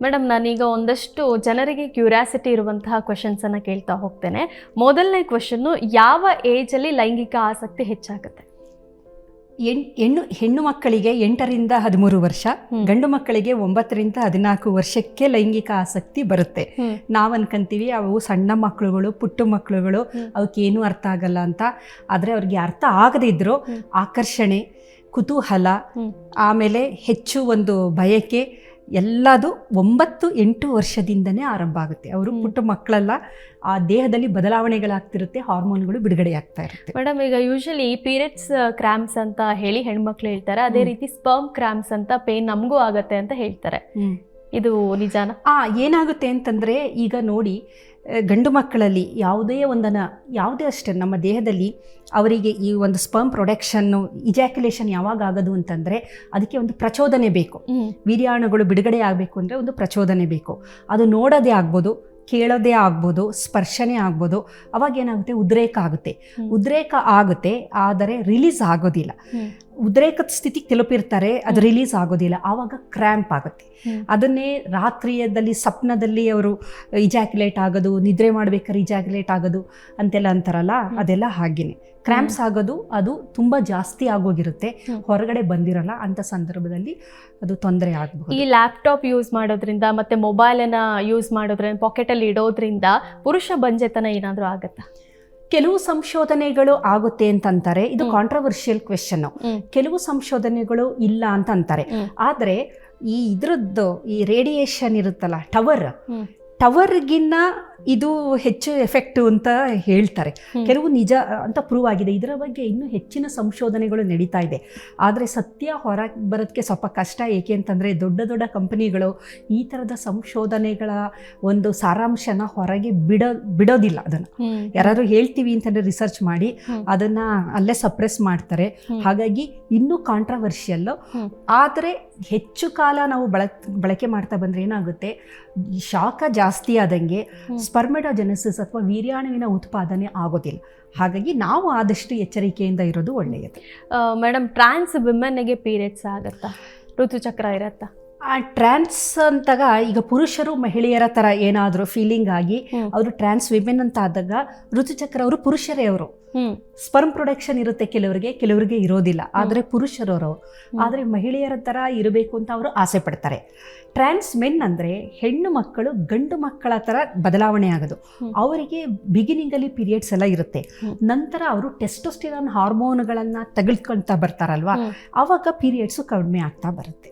Madam, ನಾನೀಗ ಒಂದಷ್ಟು ಜನರಿಗೆ ಕ್ಯೂರಿಯಾಸಿಟಿ ಇರುವಂತಹ ಕ್ವೆಶನ್ಸನ್ನು ಕೇಳ್ತಾ ಹೋಗ್ತೇನೆ. ಮೊದಲನೇ ಕ್ವೆಶನ್ನು, ಯಾವ ಏಜಲ್ಲಿ ಲೈಂಗಿಕ ಆಸಕ್ತಿ ಹೆಚ್ಚಾಗುತ್ತೆ? ಹೆಣ್ಣು ಮಕ್ಕಳಿಗೆ 8ರಿಂದ 13 ವರ್ಷ, ಗಂಡು ಮಕ್ಕಳಿಗೆ 9ರಿಂದ 14 ವರ್ಷಕ್ಕೆ ಲೈಂಗಿಕ ಆಸಕ್ತಿ ಬರುತ್ತೆ. ನಾವು ಅನ್ಕೊಂತೀವಿ ಅವು ಸಣ್ಣ ಮಕ್ಕಳುಗಳು, ಪುಟ್ಟ ಮಕ್ಕಳುಗಳು, ಅವಕ್ಕೇನು ಅರ್ಥ ಆಗಲ್ಲ ಅಂತ. ಆದರೆ ಅವ್ರಿಗೆ ಅರ್ಥ ಆಗದೇ ಇದ್ರೂ ಆಕರ್ಷಣೆ, ಕುತೂಹಲ, ಆಮೇಲೆ ಹೆಚ್ಚು ಒಂದು ಬಯಕೆ ಎಲ್ಲದು 9-8 ವರ್ಷದಿಂದನೇ ಆರಂಭ ಆಗುತ್ತೆ. ಅವರು ಪುಟ್ಟ ಮಕ್ಕಳೆಲ್ಲ ಆ ದೇಹದಲ್ಲಿ ಬದಲಾವಣೆಗಳಾಗ್ತಿರುತ್ತೆ, ಹಾರ್ಮೋನ್ಗಳು ಬಿಡುಗಡೆ ಆಗ್ತಾ ಇರುತ್ತೆ. ಮೇಡಮ್, ಈಗ ಯೂಶಲಿ ಪೀರಿಯಡ್ಸ್ ಕ್ರಾಂಪ್ಸ್ ಅಂತ ಹೇಳಿ ಹೆಣ್ಮಕ್ಳು ಹೇಳ್ತಾರೆ, ಅದೇ ರೀತಿ ಸ್ಪರ್ಮ್ ಕ್ರಾಂಪ್ಸ್ ಅಂತ ಪೇನ್ ನಮಗೂ ಆಗತ್ತೆ ಅಂತ ಹೇಳ್ತಾರೆ. ಇದು ನಿಜಾನ? ಏನಾಗುತ್ತೆ ಅಂತಂದರೆ, ಈಗ ನೋಡಿ, ಗಂಡು ಮಕ್ಕಳಲ್ಲಿ ಯಾವುದೇ ಅಷ್ಟೇ ನಮ್ಮ ದೇಹದಲ್ಲಿ ಅವರಿಗೆ ಈ ಒಂದು ಸ್ಪರ್ಮ್ ಪ್ರೊಡಕ್ಷನ್ನು, ಇಜಾಕ್ಯುಲೇಷನ್ ಯಾವಾಗ ಆಗೋದು ಅಂತಂದರೆ ಅದಕ್ಕೆ ಒಂದು ಪ್ರಚೋದನೆ ಬೇಕು. ವೀರ್ಯಾಣುಗಳು ಬಿಡುಗಡೆ ಆಗಬೇಕು ಅಂದರೆ ಒಂದು ಪ್ರಚೋದನೆ ಬೇಕು. ಅದು ನೋಡೋದೇ ಆಗ್ಬೋದು, ಕೇಳೋದೇ ಆಗ್ಬೋದು, ಸ್ಪರ್ಶನೇ ಆಗ್ಬೋದು. ಅವಾಗ ಏನಾಗುತ್ತೆ, ಉದ್ರೇಕ ಆಗುತ್ತೆ, ಆದರೆ ರಿಲೀಸ್ ಆಗೋದಿಲ್ಲ. ಉದ್ರೇಕದ ಸ್ಥಿತಿಗೆ ತಲುಪಿರ್ತಾರೆ, ಅದು ರಿಲೀಸ್ ಆಗೋದಿಲ್ಲ. ಆವಾಗ ಕ್ರ್ಯಾಂಪ್ ಆಗುತ್ತೆ. ಅದನ್ನೇ ರಾತ್ರಿಯದಲ್ಲಿ ಸ್ವಪ್ನದಲ್ಲಿ ಅವರು ಇಜಾಕ್ಯುಲೇಟ್ ಆಗೋದು, ನಿದ್ರೆ ಮಾಡ್ಬೇಕಾದ್ರೆ ಇಜಾಕ್ಯುಲೇಟ್ ಆಗೋದು ಅಂತೆಲ್ಲ ಅಂತಾರಲ್ಲ, ಅದೆಲ್ಲ ಹಾಗೇನೆ. ಕ್ರ್ಯಾಂಪ್ಸ್ ಆಗೋದು ಅದು ತುಂಬ ಜಾಸ್ತಿ ಆಗೋಗಿರುತ್ತೆ, ಹೊರಗಡೆ ಬಂದಿರಲ್ಲ. ಅಂಥ ಸಂದರ್ಭದಲ್ಲಿ ಅದು ತೊಂದರೆ ಆಗಬಹುದು. ಈ ಲ್ಯಾಪ್ಟಾಪ್ ಯೂಸ್ ಮಾಡೋದ್ರಿಂದ ಮತ್ತು ಮೊಬೈಲನ್ನು ಯೂಸ್ ಮಾಡೋದ್ರಿಂದ, ಪಾಕೆಟಲ್ಲಿ ಇಡೋದ್ರಿಂದ ಪುರುಷ ಬಂಜೆತನ ಏನಾದರೂ ಆಗುತ್ತಾ? ಕೆಲವು ಸಂಶೋಧನೆಗಳು ಆಗುತ್ತೆ ಅಂತಂತಾರೆ. ಇದು ಕಾಂಟ್ರವರ್ಷಿಯಲ್ ಕ್ವೆಶನ್. ಕೆಲವು ಸಂಶೋಧನೆಗಳು ಇಲ್ಲ ಅಂತ ಅಂತಾರೆ. ಆದರೆ ಇದ್ರದ್ದು ಈ ರೇಡಿಯೇಷನ್ ಇರುತ್ತಲ್ಲ, ಟವರ್ಗಿನ್ನ ಇದು ಹೆಚ್ಚು ಎಫೆಕ್ಟಿವ್ ಅಂತ ಹೇಳ್ತಾರೆ. ಕೆಲವು ನಿಜ ಅಂತ ಪ್ರೂವ್ ಆಗಿದೆ. ಇದರ ಬಗ್ಗೆ ಇನ್ನೂ ಹೆಚ್ಚಿನ ಸಂಶೋಧನೆಗಳು ನಡೀತಾ ಇದೆ. ಆದರೆ ಸತ್ಯ ಹೊರಗೆ ಬರೋದಕ್ಕೆ ಸ್ವಲ್ಪ ಕಷ್ಟ. ಏಕೆ ಅಂತಂದರೆ ದೊಡ್ಡ ದೊಡ್ಡ ಕಂಪನಿಗಳು ಈ ಥರದ ಸಂಶೋಧನೆಗಳ ಒಂದು ಸಾರಾಂಶನ ಹೊರಗೆ ಬಿಡೋದಿಲ್ಲ. ಅದನ್ನು ಯಾರಾದರೂ ಹೇಳ್ತೀವಿ ಅಂತಂದರೆ ರಿಸರ್ಚ್ ಮಾಡಿ ಅದನ್ನು ಅಲ್ಲೇ ಸಪ್ರೆಸ್ ಮಾಡ್ತಾರೆ. ಹಾಗಾಗಿ ಇನ್ನೂ ಕಾಂಟ್ರವರ್ಷಿಯಲ್ಲು. ಆದರೆ ಹೆಚ್ಚು ಕಾಲ ನಾವು ಬಳಕೆ ಮಾಡ್ತಾ ಬಂದರೆ ಏನಾಗುತ್ತೆ, ಶಾಖ ಜಾಸ್ತಿ ಆದಂಗೆ ಸ್ಪರ್ಮೆಟೋಜೆನೆಸಿಸ್ ಅಥವಾ ವೀರ್ಯಾಣುವಿನ ಉತ್ಪಾದನೆ ಆಗೋದಿಲ್ಲ. ಹಾಗಾಗಿ ನಾವು ಆದಷ್ಟು ಎಚ್ಚರಿಕೆಯಿಂದ ಇರೋದು ಒಳ್ಳೆಯದು. ಮೇಡಮ್, ಟ್ರಾನ್ಸ್ ವಿಮೆನ್ಗೆ ಪೀರಿಯಡ್ಸ್ ಆಗುತ್ತಾ? ಋತುಚಕ್ರ ಇರತ್ತಾ? ಟ್ರಾನ್ಸ್ ಅಂತಾಗ ಈಗ ಪುರುಷರು ಮಹಿಳೆಯರ ಥರ ಏನಾದರೂ ಫೀಲಿಂಗ್ ಆಗಿ ಅವರು ಟ್ರಾನ್ಸ್ ವಿಮೆನ್ ಅಂತ ಆದಾಗ ಋತುಚಕ್ರ ಅವರು ಪುರುಷರೇ. ಅವರು ಸ್ಪರ್ಮ್ ಪ್ರೊಡಕ್ಷನ್ ಇರುತ್ತೆ ಕೆಲವರಿಗೆ ಇರೋದಿಲ್ಲ. ಆದರೆ ಪುರುಷರವರು ಆದರೆ ಮಹಿಳೆಯರ ಥರ ಇರಬೇಕು ಅಂತ ಅವರು ಆಸೆ ಪಡ್ತಾರೆ. ಟ್ರಾನ್ಸ್ ಮೆನ್ ಅಂದರೆ ಹೆಣ್ಣು ಮಕ್ಕಳು ಗಂಡು ಮಕ್ಕಳ ಥರ ಬದಲಾವಣೆ ಆಗೋದು. ಅವರಿಗೆ ಬಿಗಿನಿಂಗಲ್ಲಿ ಪೀರಿಯಡ್ಸ್ ಎಲ್ಲ ಇರುತ್ತೆ. ನಂತರ ಅವರು ಟೆಸ್ಟೋಸ್ಟಿರಾನ್ ಹಾರ್ಮೋನ್ಗಳನ್ನು ತೆಗೆದುಕೊಳ್ತಾ ಬರ್ತಾರಲ್ವ, ಆವಾಗ ಪೀರಿಯಡ್ಸು ಕಡಿಮೆ ಆಗ್ತಾ ಬರುತ್ತೆ.